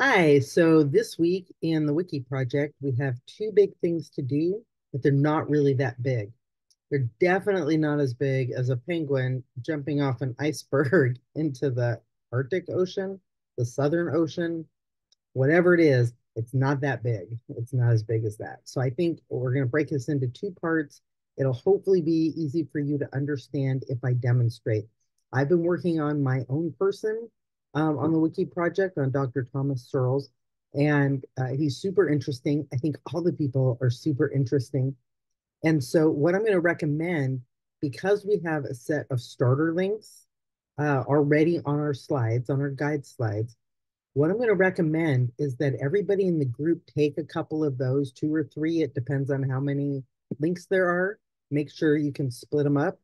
Hi, so this week in the Wiki project, we have two big things to do, but they're not really that big. They're definitely not as big as a penguin jumping off an iceberg into the Arctic Ocean, the Southern Ocean, whatever it is, it's not that big. It's not as big as that. So I think we're going to break this into two parts. It'll hopefully be easy for you to understand if I demonstrate. I've been working on my own person on the Wiki project on Dr. Thomas Searles, and he's super interesting. I think all the people are super interesting. And so, what I'm going to recommend, because we have a set of starter links already on our slides, on our guide slides, what I'm going to recommend is that everybody in the group take a couple of those, two or three. It depends on how many links there are. Make sure you can split them up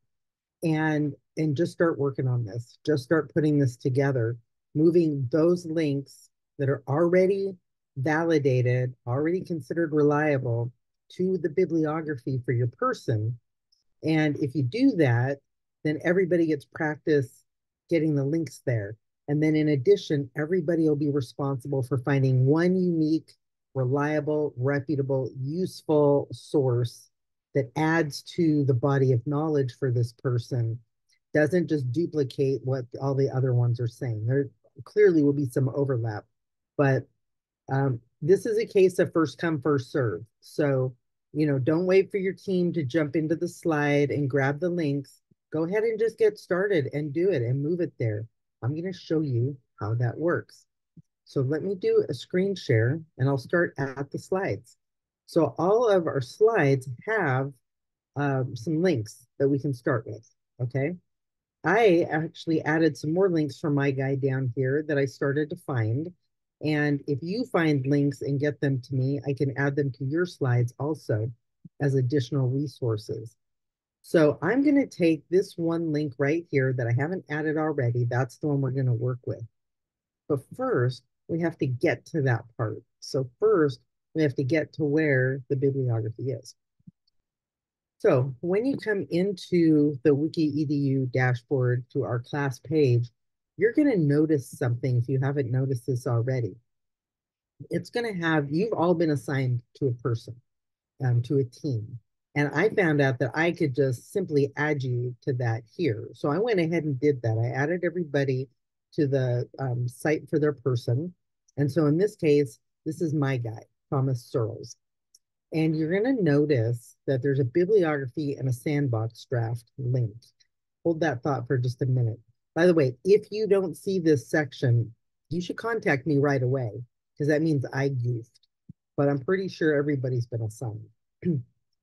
and just start working on this. Just start putting this together, moving those links that are already validated, already considered reliable to the bibliography for your person. And if you do that, then everybody gets practice getting the links there. And then in addition, everybody will be responsible for finding one unique, reliable, reputable, useful source that adds to the body of knowledge for this person, doesn't just duplicate what all the other ones are saying. There clearly will be some overlap, but this is a case of first come, first serve. So, don't wait for your team to jump into the slide and grab the links. Go ahead and just get started and do it and move it there. I'm going to show you how that works. So let me do a screen share and I'll start at the slides. So all of our slides have some links that we can start with, okay? I actually added some more links from my guide down here that I started to find. And if you find links and get them to me, I can add them to your slides also as additional resources. So I'm going to take this one link right here that I haven't added already. That's the one we're going to work with. But first, we have to get to that part. So first, we have to get to where the bibliography is. So when you come into the WikiEdu dashboard to our class page, you're going to notice something if you haven't noticed this already. It's going to have, you've all been assigned to a person, to a team. And I found out that I could just simply add you to that here. So I went ahead and did that. I added everybody to the site for their person. And so in this case, this is my guy, Thomas Searles. And you're going to notice that there's a bibliography and a sandbox draft link. Hold that thought for just a minute. By the way, if you don't see this section, you should contact me right away because that means I goofed. But I'm pretty sure everybody's been assigned.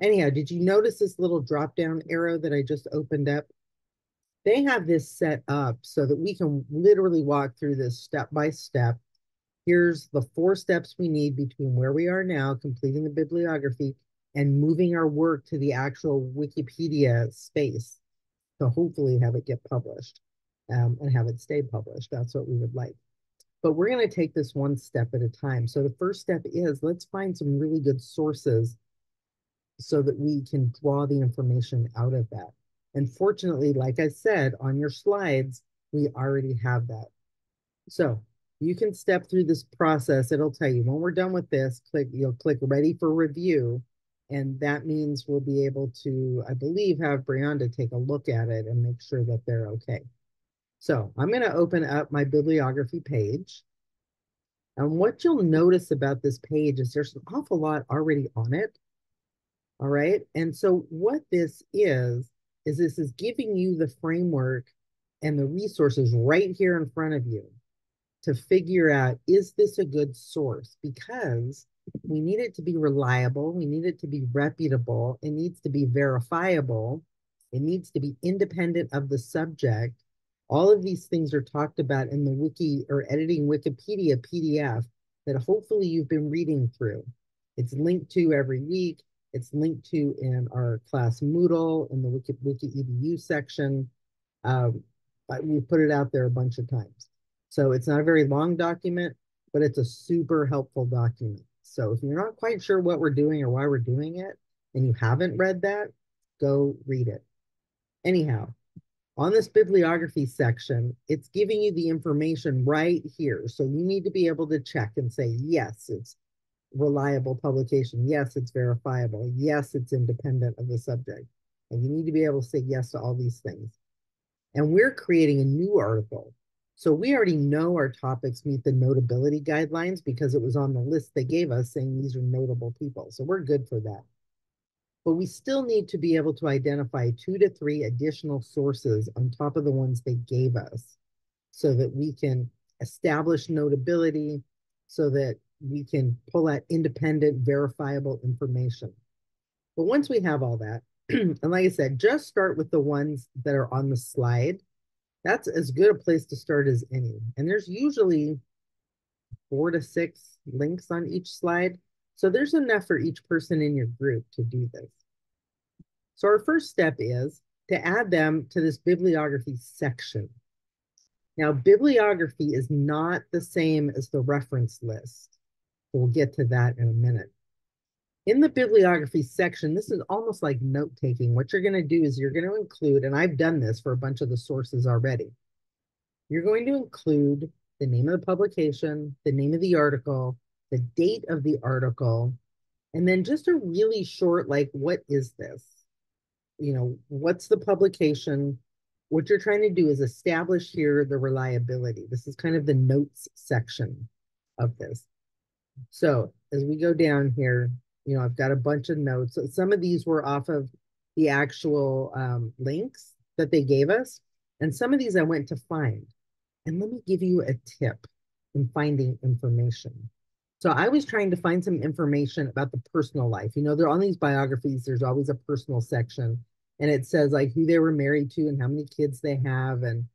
Anyhow, did you notice this little drop down arrow that I just opened up? They have this set up so that we can literally walk through this step by step. Here's the 4 steps we need between where we are now, completing the bibliography, and moving our work to the actual Wikipedia space to hopefully have it get published and have it stay published. That's what we would like. But we're going to take this one step at a time. So the first step is let's find some really good sources so that we can draw the information out of that. And fortunately, like I said, on your slides, we already have that. So you can step through this process. It'll tell you when we're done with this, you'll click ready for review. And that means we'll be able to, I believe, have Brianda take a look at it and make sure that they're okay. So I'm going to open up my bibliography page. And what you'll notice about this page is there's an awful lot already on it. All right. And so what this is this is giving you the framework and the resources right here in front of you to figure out, is this a good source? Because we need it to be reliable. We need it to be reputable. It needs to be verifiable. It needs to be independent of the subject. All of these things are talked about in the wiki or editing Wikipedia PDF that hopefully you've been reading through. It's linked to every week. It's linked to in our class Moodle in the WikiEdu section. We put it out there a bunch of times. So it's not a very long document, but it's a super helpful document. So if you're not quite sure what we're doing or why we're doing it, and you haven't read that, go read it. Anyhow, On this bibliography section, it's giving you the information right here. So you need to be able to check and say, yes, it's reliable publication. Yes, it's verifiable. Yes, it's independent of the subject. And you need to be able to say yes to all these things. And we're creating a new article. So we already know our topics meet the notability guidelines because it was on the list they gave us saying these are notable people. So we're good for that. But we still need to be able to identify 2 to 3 additional sources on top of the ones they gave us so that we can establish notability, so that we can pull out independent, verifiable information. But once we have all that, and like I said, just start with the ones that are on the slide. That's as good a place to start as any. And there's usually 4 to 6 links on each slide. So there's enough for each person in your group to do this. So our first step is to add them to this bibliography section. Now, bibliography is not the same as the reference list. We'll get to that in a minute. In the bibliography section, this is almost like note-taking. What you're going to do is you're going to include, and I've done this for a bunch of the sources already, you're going to include the name of the publication, the name of the article, the date of the article, and then just a really short, like, what is this? You know, what's the publication? What you're trying to do is establish here the reliability. This is kind of the notes section of this. So as we go down here, you know, I've got a bunch of notes. So some of these were off of the actual links that they gave us. And some of these I went to find. And let me give you a tip in finding information. So I was trying to find some information about the personal life. You know, there are all these biographies, there's always a personal section. And it says like who they were married to and how many kids they have and,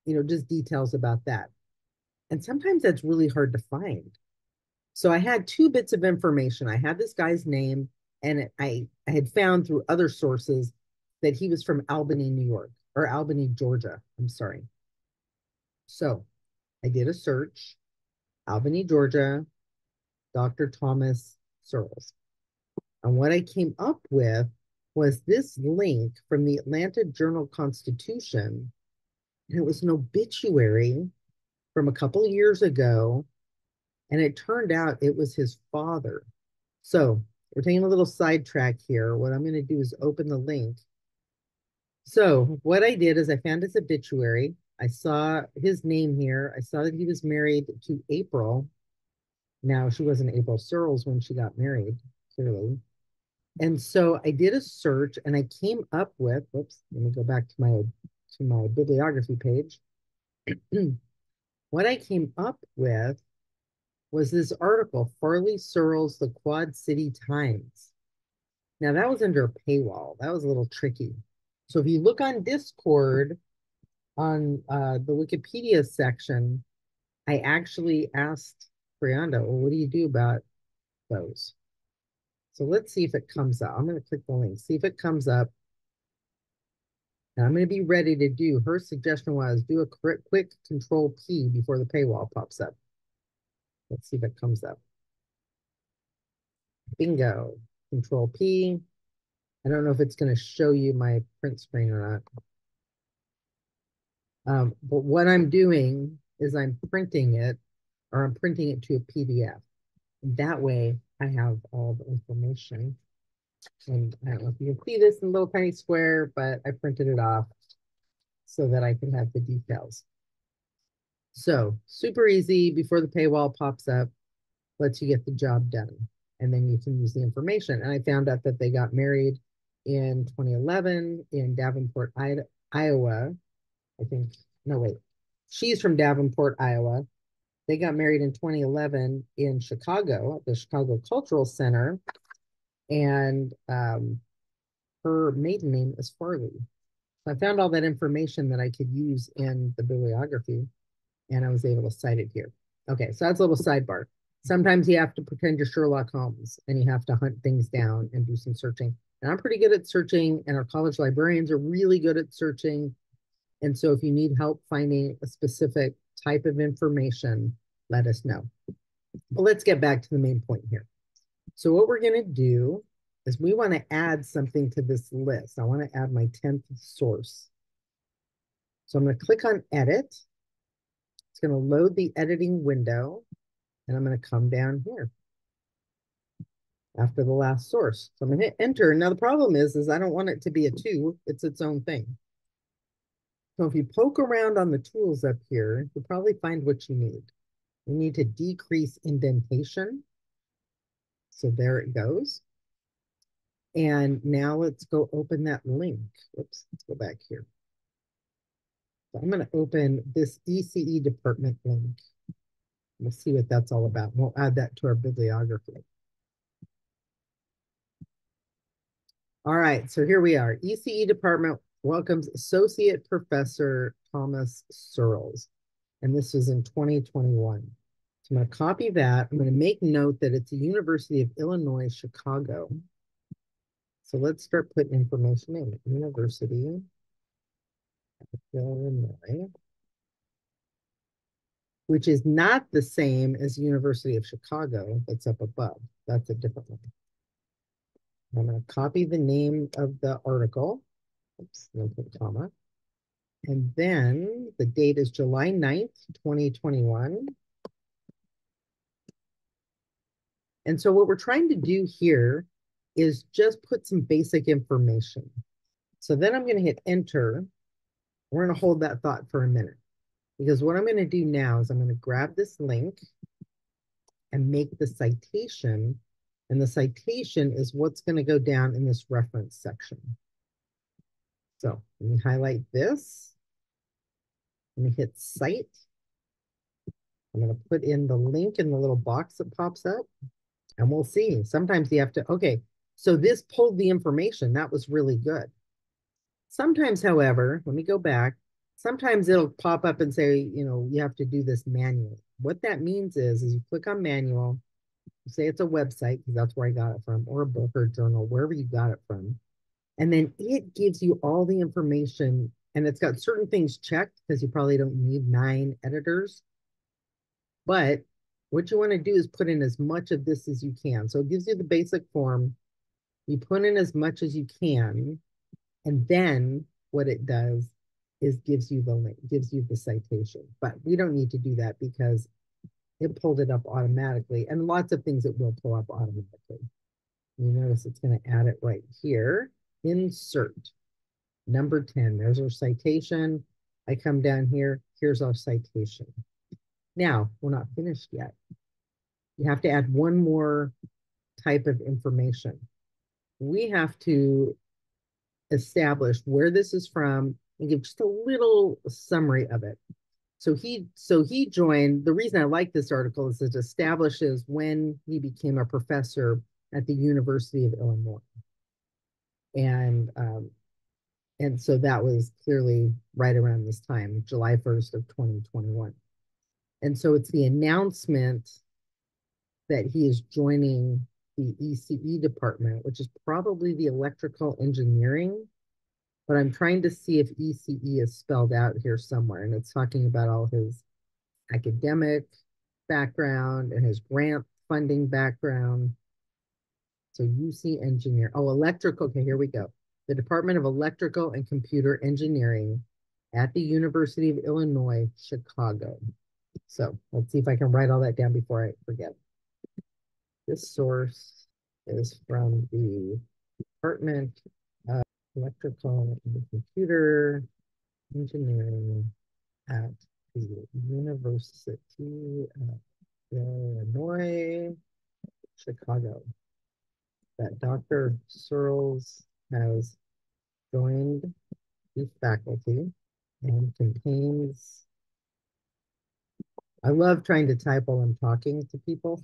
you know, just details about that. And sometimes that's really hard to find. So I had 2 bits of information. I had this guy's name, and I had found through other sources that he was from Albany, New York, or Albany, Georgia. I'm sorry. So I did a search, Albany, Georgia, Dr. Thomas Searles. And what I came up with was this link from the Atlanta Journal-Constitution. And it was an obituary from a couple of years ago. And it turned out it was his father. So we're taking a little sidetrack here. What I'm going to do is open the link. So what I did is I found his obituary. I saw his name here. I saw that he was married to April. Now, she wasn't April Searles when she got married, clearly. And so I did a search and I came up with, whoops, let me go back to my bibliography page. What I came up with was this article, Farley Searles, the Quad City Times. Now that was under a paywall. That was a little tricky. So if you look on Discord, on the Wikipedia section, I actually asked Brianda, well, what do you do about those? So let's see if it comes up. I'm going to click the link, see if it comes up. And I'm going to be ready to do, her suggestion was do a quick Control P before the paywall pops up. Let's see if it comes up. Bingo. Control P. I don't know if it's going to show you my print screen or not. But what I'm doing is I'm printing it, or I'm printing it to a PDF. That way I have all the information. And I don't know if you can see this in a little tiny square, but I printed it off so that I can have the details. So super easy before the paywall pops up, lets you get the job done. And then you can use the information. And I found out that they got married in 2011 in Davenport, Iowa. I think, no, wait. She's from Davenport, Iowa. They got married in 2011 in Chicago, at the Chicago Cultural Center. And her maiden name is Farley. So I found all that information that I could use in the bibliography, and I was able to cite it here. Okay, so that's a little sidebar. Sometimes you have to pretend you're Sherlock Holmes and you have to hunt things down and do some searching. And I'm pretty good at searching, and our college librarians are really good at searching. And so if you need help finding a specific type of information, let us know. But let's get back to the main point here. So what we're going to do is we want to add something to this list. I want to add my 10th source. So I'm going to click on edit. It's going to load the editing window, and I'm going to come down here after the last source. So I'm going to hit enter. Now the problem is I don't want it to be a 2. It's its own thing. So if you poke around on the tools up here, you'll probably find what you need. You need to decrease indentation. So there it goes. And now let's go open that link. Oops, let's go back here. So I'm going to open this ECE department link. We'll see what that's all about. We'll add that to our bibliography. All right, so here we are. ECE department welcomes Associate Professor Thomas Searles. And this was in 2021. So I'm going to copy that. I'm going to make note that it's the University of Illinois, Chicago. So let's start putting information in. University of Illinois, which is not the same as University of Chicago that's up above. That's a different one. I'm going to copy the name of the article. Oops, no put a comma. And then the date is July 9th, 2021. And so what we're trying to do here is just put some basic information. So then I'm going to hit enter. We're going to hold that thought for a minute, because what I'm going to do now is I'm going to grab this link and make the citation. And the citation is what's going to go down in this reference section. So let me highlight this. Let me hit cite. I'm going to put in the link in the little box that pops up, and we'll see. Sometimes you have to, okay, so this pulled the information. That was really good. Sometimes, however, let me go back. Sometimes it'll pop up and say, you know, you have to do this manually. What that means is you click on manual, you say it's a website, because that's where I got it from, or a book or journal, wherever you got it from. And then it gives you all the information, and it's got certain things checked because you probably don't need 9 editors. But what you want to do is put in as much of this as you can. So it gives you the basic form. You put in as much as you can, and then what it does is gives you the link, gives you the citation. But we don't need to do that because it pulled it up automatically, and lots of things it will pull up automatically. You notice it's going to add it right here. Insert number 10. There's our citation. I come down here. Here's our citation. Now, we're not finished yet. You have to add one more type of information. We have to establish where this is from and give just a little summary of it. So he joined. The reason I like this article is it establishes when he became a professor at the University of Illinois. And so that was clearly right around this time, July 1st of 2021. And so it's the announcement that he is joining the ECE department, which is probably the electrical engineering, but I'm trying to see if ECE is spelled out here somewhere. And it's talking about all his academic background and his grant funding background. So UC engineer, oh, electrical, okay, here we go. The Department of Electrical and Computer Engineering at the University of Illinois, Chicago. So let's see if I can write all that down before I forget. This source is from the Department of Electrical and Computer Engineering at the University of Illinois, Chicago. That Dr. Searles has joined the faculty and contains, I love trying to type while I'm talking to people,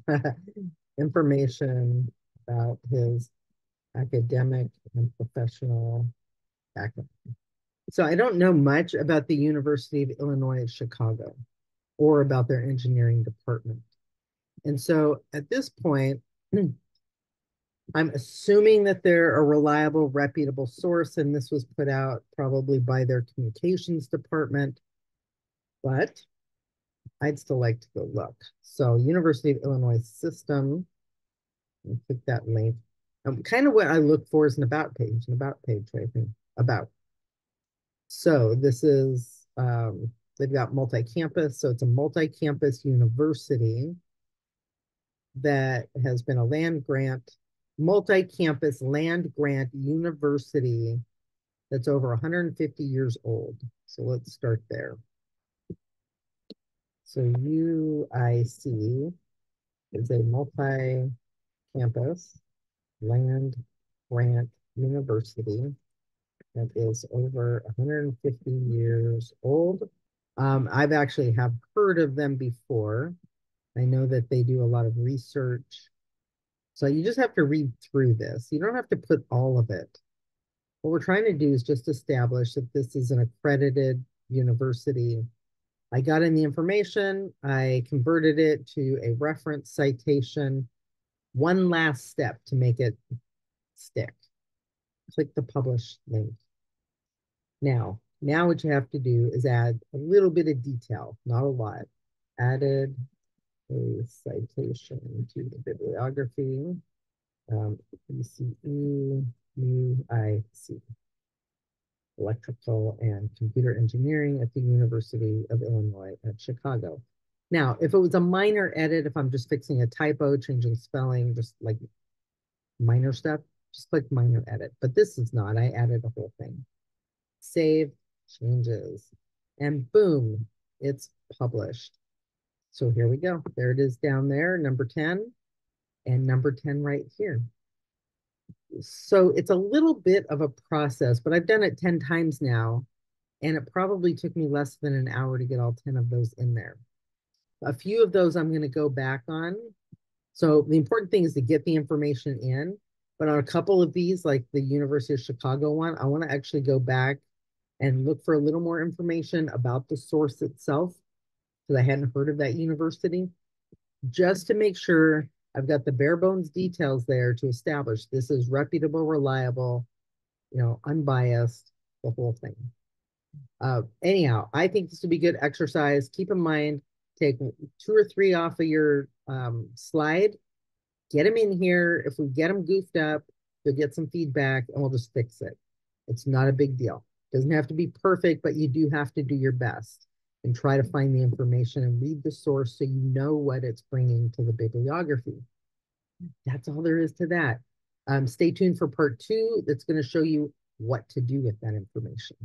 information about his academic and professional background. So I don't know much about the University of Illinois at Chicago or about their engineering department. And so at this point, I'm assuming that they're a reliable, reputable source, and this was put out probably by their communications department, but I'd still like to go look. So University of Illinois system, click that link. Kind of what I look for is an about page right here, about. So this is They've got multi-campus, so it's a multi-campus university that has been a land grant, multi-campus land grant university that's over 150 years old. So let's start there. So UIC is a multi-campus land grant university that is over 150 years old. I've actually have heard of them before. I know that they do a lot of research. So you just have to read through this. You don't have to put all of it. What we're trying to do is just establish that this is an accredited university. I got in the information, I converted it to a reference citation. One last step to make it stick. Click the publish link. Now what you have to do is add a little bit of detail, not a lot. Added a citation to the bibliography, ECE, UIC, Electrical and Computer Engineering at the University of Illinois at Chicago. Now, if it was a minor edit, if I'm just fixing a typo, changing spelling, just like minor stuff, just click minor edit. But this is not, I added the whole thing. Save changes, and boom, it's published. So here we go. There it is down there, number 10, and number 10 right here. So it's a little bit of a process, but I've done it 10 times now, and it probably took me less than an hour to get all 10 of those in there. A few of those I'm going to go back on. So the important thing is to get the information in, but on a couple of these, like the University of Chicago one, I want to actually go back and look for a little more information about the source itself, because I hadn't heard of that university, just to make sure I've got the bare bones details there to establish this is reputable, reliable, unbiased, the whole thing. Anyhow, I think this would be good exercise. Keep in mind, take 2 or 3 off of your slide, get them in here. If we get them goofed up, you'll get some feedback and we'll just fix it. It's not a big deal. It doesn't have to be perfect, but you do have to do your best and try to find the information and read the source so you know what it's bringing to the bibliography. That's all there is to that. Stay tuned for part 2. That's going to show you what to do with that information.